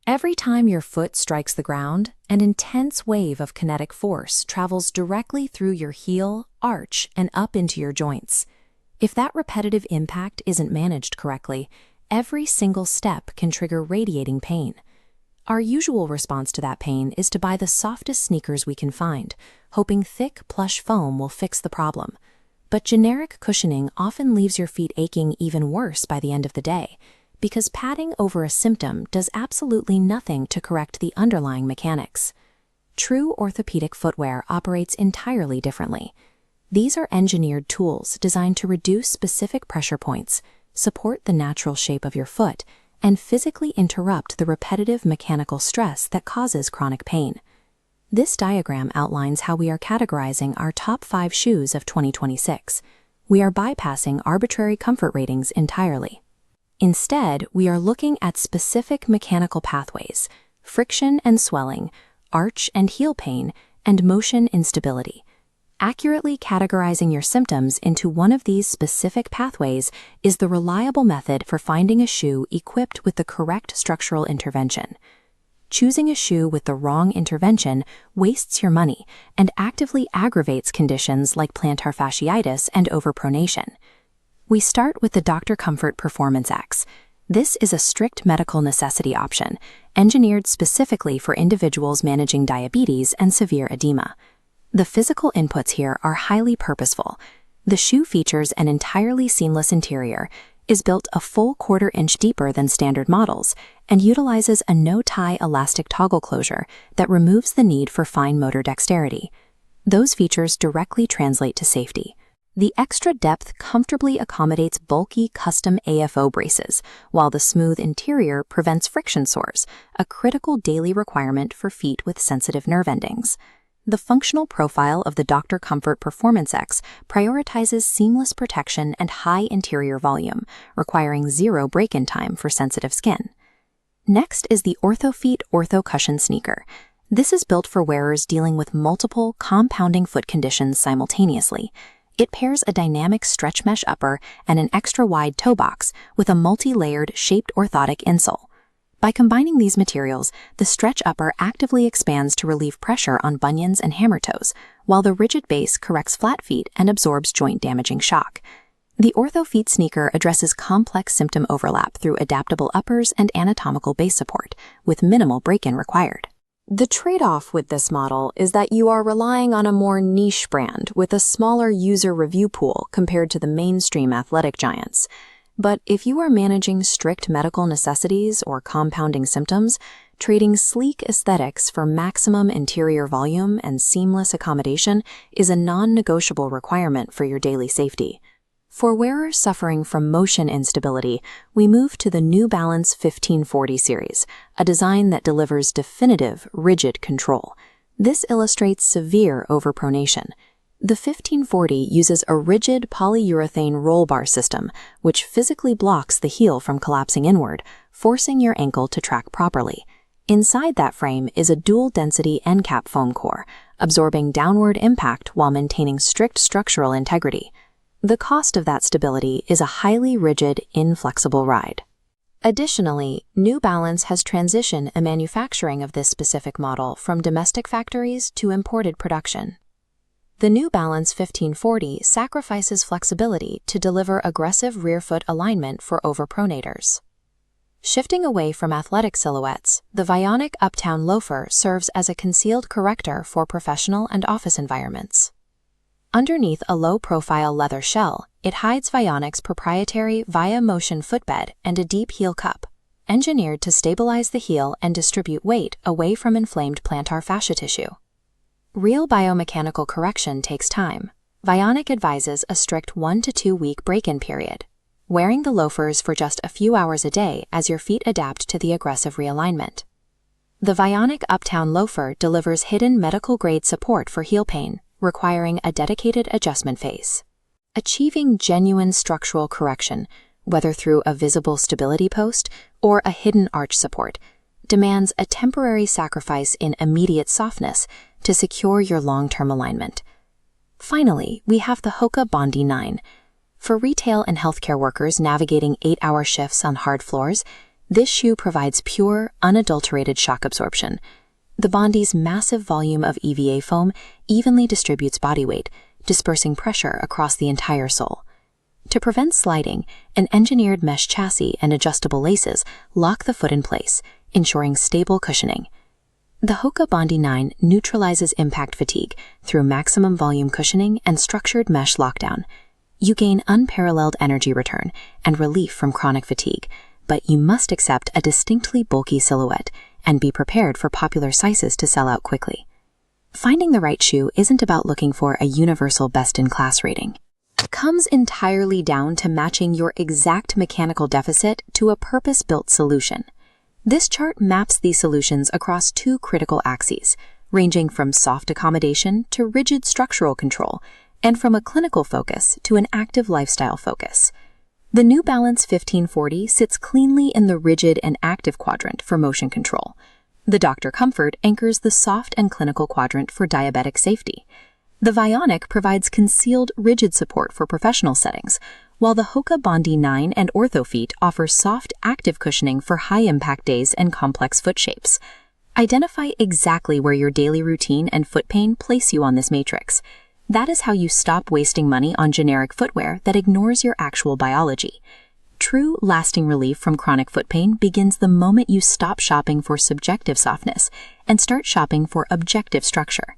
Every time your foot strikes the ground, an intense wave of kinetic force travels directly through your heel, arch, and up into your joints. If that repetitive impact isn't managed correctly, every single step can trigger radiating pain. Our usual response to that pain is to buy the softest sneakers we can find, hoping thick, plush foam will fix the problem. But generic cushioning often leaves your feet aching even worse by the end of the day, because padding over a symptom does absolutely nothing to correct the underlying mechanics. True orthopedic footwear operates entirely differently. These are engineered tools designed to reduce specific pressure points, support the natural shape of your foot, and physically interrupt the repetitive mechanical stress that causes chronic pain. This diagram outlines how we are categorizing our top 5 shoes of 2026. We are bypassing arbitrary comfort ratings entirely. Instead, we are looking at specific mechanical pathways: friction and swelling, arch and heel pain, and motion instability. Accurately categorizing your symptoms into one of these specific pathways is the reliable method for finding a shoe equipped with the correct structural intervention. Choosing a shoe with the wrong intervention wastes your money and actively aggravates conditions like plantar fasciitis and overpronation. We start with the Dr. Comfort Performance X. This is a strict medical necessity option, engineered specifically for individuals managing diabetes and severe edema. The physical inputs here are highly purposeful. The shoe features an entirely seamless interior, is built a full 1/4 inch deeper than standard models, and utilizes a no-tie elastic toggle closure that removes the need for fine motor dexterity. Those features directly translate to safety. The extra depth comfortably accommodates bulky custom AFO braces, while the smooth interior prevents friction sores, a critical daily requirement for feet with sensitive nerve endings. The functional profile of the Dr. Comfort Performance X prioritizes seamless protection and high interior volume, requiring 0 break-in time for sensitive skin. Next is the OrthoFeet Ortho Cushion Sneaker. This is built for wearers dealing with multiple, compounding foot conditions simultaneously. It pairs a dynamic stretch mesh upper and an extra-wide toe box with a multi-layered shaped orthotic insole. By combining these materials, the stretch upper actively expands to relieve pressure on bunions and hammer toes, while the rigid base corrects flat feet and absorbs joint-damaging shock. The OrthoFeet sneaker addresses complex symptom overlap through adaptable uppers and anatomical base support, with minimal break-in required. The trade-off with this model is that you are relying on a more niche brand with a smaller user review pool compared to the mainstream athletic giants. But if you are managing strict medical necessities or compounding symptoms, trading sleek aesthetics for maximum interior volume and seamless accommodation is a non-negotiable requirement for your daily safety. For wearers suffering from motion instability, we move to the New Balance 1540 series, a design that delivers definitive, rigid control. This illustrates severe overpronation. The 1540 uses a rigid polyurethane roll bar system, which physically blocks the heel from collapsing inward, forcing your ankle to track properly. Inside that frame is a dual-density end cap foam core, absorbing downward impact while maintaining strict structural integrity. The cost of that stability is a highly rigid, inflexible ride. Additionally, New Balance has transitioned the manufacturing of this specific model from domestic factories to imported production. The New Balance 1540 sacrifices flexibility to deliver aggressive rear foot alignment for overpronators. Shifting away from athletic silhouettes, the Vionic Uptown Loafer serves as a concealed corrector for professional and office environments. Underneath a low-profile leather shell, it hides Vionic's proprietary Via Motion footbed and a deep heel cup, engineered to stabilize the heel and distribute weight away from inflamed plantar fascia tissue. Real biomechanical correction takes time. Vionic advises a strict 1 to 2 week break-in period, wearing the loafers for just a few hours a day as your feet adapt to the aggressive realignment. The Vionic Uptown Loafer delivers hidden medical-grade support for heel pain, requiring a dedicated adjustment phase. Achieving genuine structural correction, whether through a visible stability post or a hidden arch support, demands a temporary sacrifice in immediate softness to secure your long-term alignment. Finally, we have the Hoka Bondi 9. For retail and healthcare workers navigating 8-hour shifts on hard floors, This shoe provides pure, unadulterated shock absorption. The Bondi's massive volume of EVA foam evenly distributes body weight, dispersing pressure across the entire sole. To prevent sliding, an engineered mesh chassis and adjustable laces lock the foot in place, ensuring stable cushioning. The Hoka Bondi 9 neutralizes impact fatigue through maximum volume cushioning and structured mesh lockdown. You gain unparalleled energy return and relief from chronic fatigue, but you must accept a distinctly bulky silhouette and be prepared for popular sizes to sell out quickly. Finding the right shoe isn't about looking for a universal best-in-class rating. It comes entirely down to matching your exact mechanical deficit to a purpose-built solution. This chart maps these solutions across two critical axes, ranging from soft accommodation to rigid structural control, and from a clinical focus to an active lifestyle focus. The New Balance 1540 sits cleanly in the rigid and active quadrant for motion control. The Dr. Comfort anchors the soft and clinical quadrant for diabetic safety. The Vionic provides concealed, rigid support for professional settings, while the Hoka Bondi 9 and OrthoFeet offer soft, active cushioning for high-impact days and complex foot shapes. Identify exactly where your daily routine and foot pain place you on this matrix. That is how you stop wasting money on generic footwear that ignores your actual biology. True, lasting relief from chronic foot pain begins the moment you stop shopping for subjective softness and start shopping for objective structure.